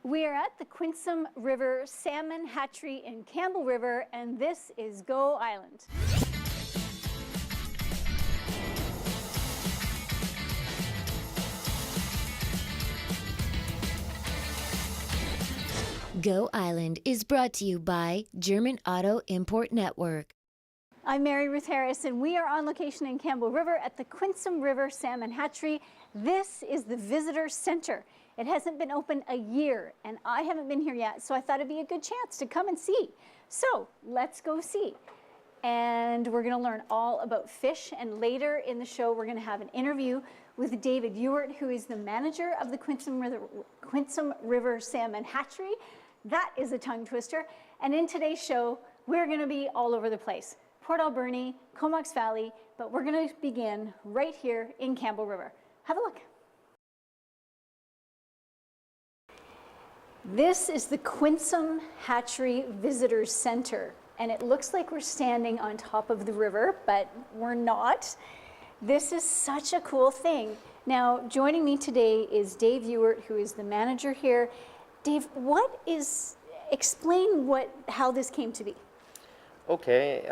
We are at the Quinsam River Salmon Hatchery in Campbell River, and this is Go Island. Go Island is brought to you by German Auto Import Network. I'm Ruth Harris, and we are on location in Campbell River at the Quinsam River Salmon Hatchery. This is the visitor center. It hasn't been open a year, and I haven't been here yet, so I thought it'd be a good chance to come and see. So let's go see. And we're gonna learn all about fish, and later in the show, we're gonna have an interview with Dave Ewart, who is the manager of the Quinsam River Salmon Hatchery. That is a tongue twister. And in today's show, we're gonna be all over the place. Port Alberni, Comox Valley, but we're gonna begin right here in Campbell River. Have a look. This is the Quinsam Hatchery Visitors Center, and it looks like we're standing on top of the river, but we're not. This is such a cool thing. Now, joining me today is Dave Ewart, who is the manager here. Dave, explain how this came to be. Okay,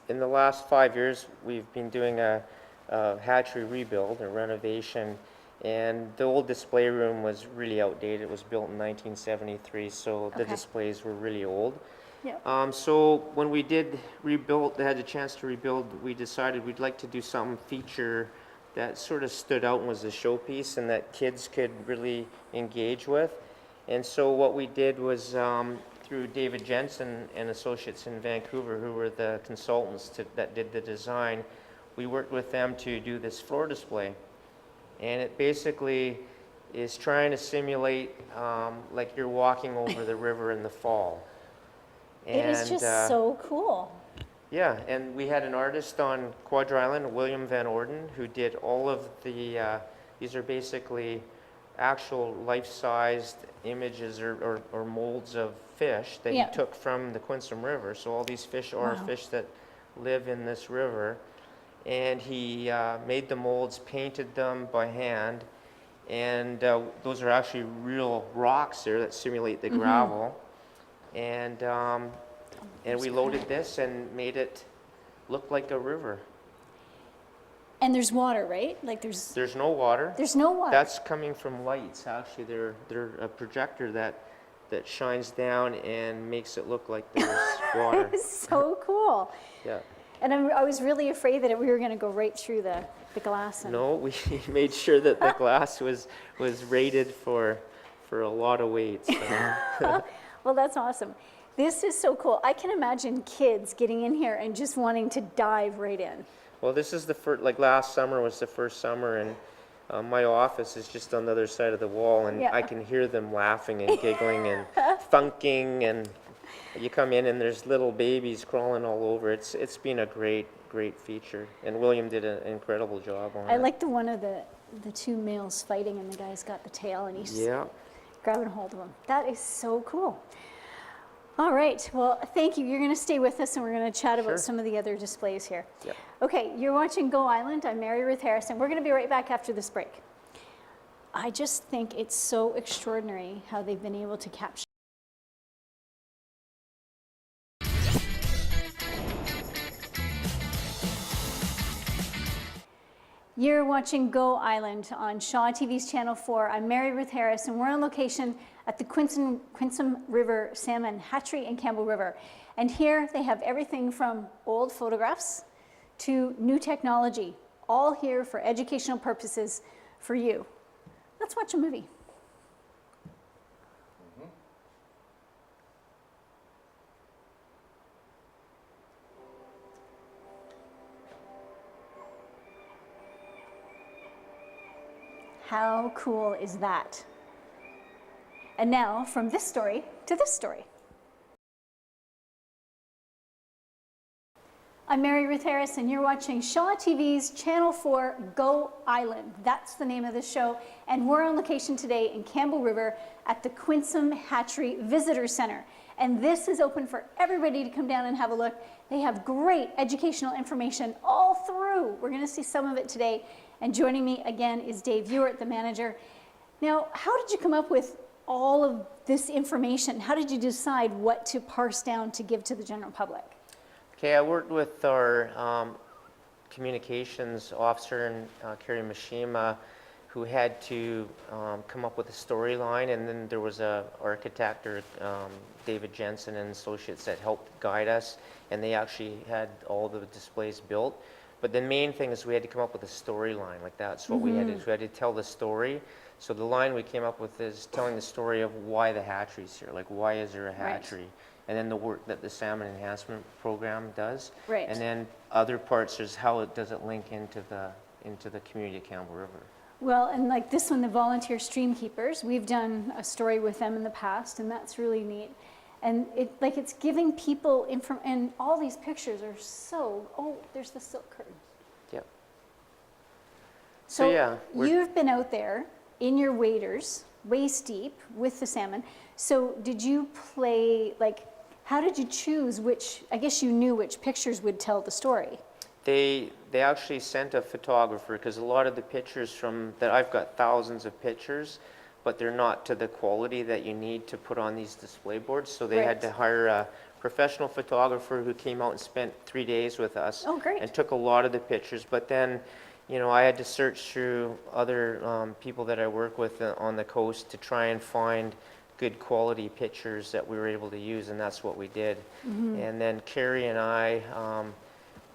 in the last 5 years, we've been doing a hatchery rebuild, a renovation, and the old display room was really outdated. It was built in 1973, so the displays were really old. Yep. So when we did rebuild, had a chance to rebuild, we decided we'd like to do some feature that sort of stood out and was a showpiece and that kids could really engage with. And so what we did was through David Jensen and Associates in Vancouver, who were the consultants that did the design, we worked with them to do this floor display. And it basically is trying to simulate like you're walking over the river in the fall. And, it is just so cool. Yeah, and we had an artist on Quadra Island, William Van Orden, who did all of the, these are basically actual life-sized images or molds of fish that he took from the Quinsam River. So all these fish are fish that live in this river. And he made the molds, painted them by hand, and those are actually real rocks there that simulate the gravel. And we loaded this and made it look like a river. And there's water, right? Like there's no water. There's no water. That's coming from lights. Actually, they're a projector that shines down and makes it look like there's water. It's so cool. Yeah. And I was really afraid that we were going to go right through the glass. No, we made sure that the glass was rated for a lot of weight. So. Well, that's awesome. This is so cool. I can imagine kids getting in here and just wanting to dive right in. Well, this is the first, like last summer was the first summer, and my office is just on the other side of the wall, and I can hear them laughing and giggling and funking, and you come in and there's little babies crawling all over. It's been a great feature, and William did an incredible job on it. I like the one of the two males fighting, and the guy's got the tail, and he's grabbing hold of him. That is so cool. All right, well, thank you. You're going to stay with us, and we're going to chat about some of the other displays here. Yep. Okay, you're watching Go Island. I'm Ruth Harris, and we're going to be right back after this break. I just think it's so extraordinary how they've been able to capture. You're watching Go Island on Shaw TV's Channel 4. I'm Ruth Harris, and we're on location at the Quinsam River Salmon Hatchery in Campbell River. And here they have everything from old photographs to new technology, all here for educational purposes for you. Let's watch a movie. How cool is that? And now, from this story to this story. I'm Ruth Harris, and you're watching Shaw TV's Channel 4 Go Island. That's the name of the show, and we're on location today in Campbell River at the Quinsam Hatchery Visitor Center. And this is open for everybody to come down and have a look. They have great educational information all through. We're going to see some of it today. And joining me again is Dave Ewart, the manager. Now, how did you come up with all of this information? How did you decide what to parse down to give to the general public? Okay, I worked with our communications officer, Carrie Mishima, who had to come up with a storyline, and then there was a architect, or David Jensen and Associates, that helped guide us, and they actually had all the displays built. But the main thing is we had to come up with a storyline. Like, that's what we had to do. We had to tell the story. So the line we came up with is telling the story of why the hatchery's here. Like, why is there a hatchery? And then the work that the Salmon Enhancement Program does. Right. And then other parts is how does it link into the community of Campbell River. Well, and like this one, the volunteer stream keepers, we've done a story with them in the past, and that's really neat. And it's giving people and all these pictures are so, oh, there's the silk curtain. Yep. So yeah, you've been out there in your waders, waist deep, with the salmon. So did you play, like, how did you choose which, I guess you knew which pictures would tell the story? They actually sent a photographer, because a lot of the pictures that I've got thousands of pictures, but they're not to the quality that you need to put on these display boards. So they had to hire a professional photographer who came out and spent 3 days with us. Oh, great. And took a lot of the pictures. But then, you know, I had to search through other people that I work with on the coast to try and find good quality pictures that we were able to use, and that's what we did. And then Carrie and I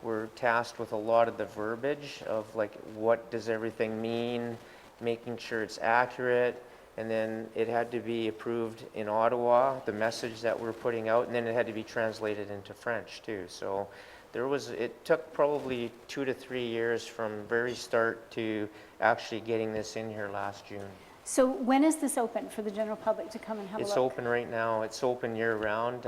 were tasked with a lot of the verbiage of, like, what does everything mean, making sure it's accurate, and then it had to be approved in Ottawa, the message that we're putting out, and then it had to be translated into French too. So it took probably 2 to 3 years from very start to actually getting this in here last June. So when is this open for the general public to come and have a look? It's open right now. It's open year round.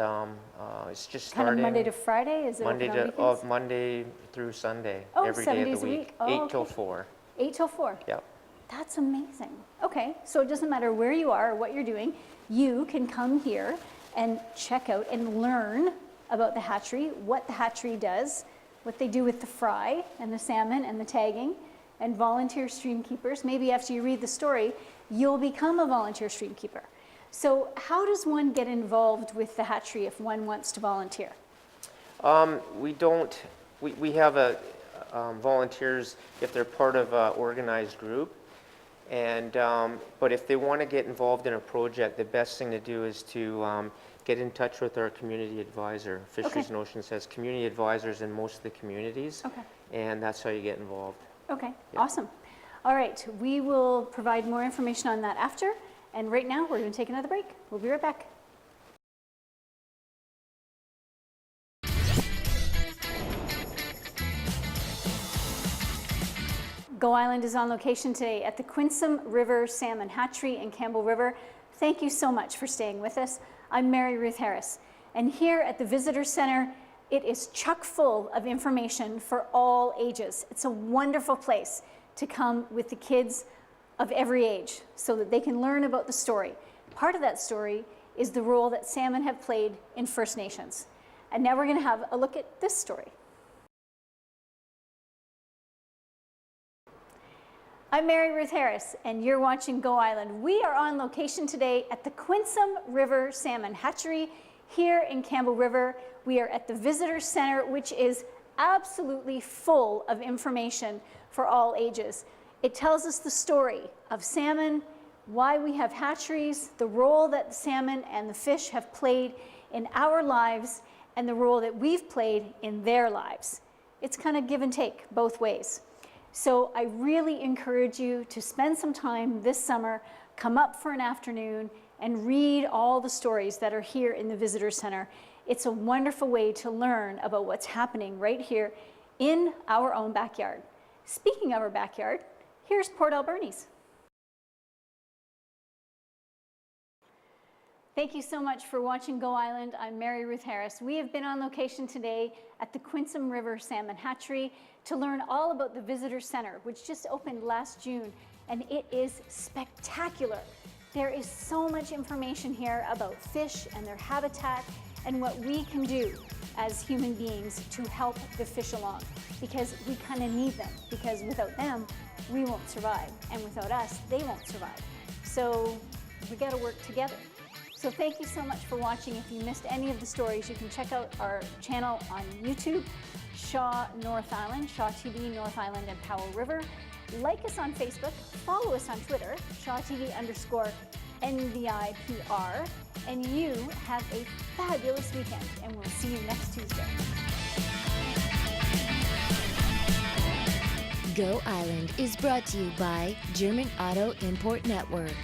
It's just Kind starting of Monday to Friday? Is it Monday open on to weekends? Monday through Sunday, Oh, every 7 day of days the a week. week. Oh, 8 till okay. 4. 8 till 4? Yep. That's amazing. Okay, so it doesn't matter where you are or what you're doing, you can come here and check out and learn about the hatchery, what the hatchery does, what they do with the fry and the salmon and the tagging, and volunteer stream keepers. Maybe after you read the story, you'll become a volunteer stream keeper. So how does one get involved with the hatchery if one wants to volunteer? We have volunteers if they're part of an organized group. And but if they want to get involved in a project, the best thing to do is to get in touch with our community advisor. Fisheries and Oceans has community advisors in most of the communities, and that's how you get involved. Okay, awesome. All right, we will provide more information on that after, and right now we're going to take another break. We'll be right back. Go Island is on location today at the Quinsam River Salmon Hatchery in Campbell River. Thank you so much for staying with us. I'm Mary Ruth Harris, and here at the Visitor Center, it is chock full of information for all ages. It's a wonderful place to come with the kids of every age so that they can learn about the story. Part of that story is the role that salmon have played in First Nations. And now we're going to have a look at this story. I'm Mary Ruth Harris, and you're watching Go Island. We are on location today at the Quinsam River Salmon Hatchery here in Campbell River. We are at the Visitor Center, which is absolutely full of information for all ages. It tells us the story of salmon, why we have hatcheries, the role that the salmon and the fish have played in our lives, and the role that we've played in their lives. It's kind of give and take both ways. So I really encourage you to spend some time this summer, come up for an afternoon, and read all the stories that are here in the Visitor Center. It's a wonderful way to learn about what's happening right here in our own backyard. Speaking of our backyard, here's Port Alberni's. Thank you so much for watching Go Island. I'm Mary Ruth Harris. We have been on location today at the Quinsam River Salmon Hatchery to learn all about the Visitor Center, which just opened last June, and it is spectacular. There is so much information here about fish and their habitat and what we can do as human beings to help the fish along, because we kind of need them, because without them, we won't survive, and without us, they won't survive. So We got to work together. So thank you so much for watching. If you missed any of the stories, you can check out our channel on YouTube, Shaw North Island, Shaw TV North Island and Powell River. Like us on Facebook, follow us on Twitter, ShawTV_NVIPR, and you have a fabulous weekend, and we'll see you next Tuesday. Go Island is brought to you by German Auto Import Network.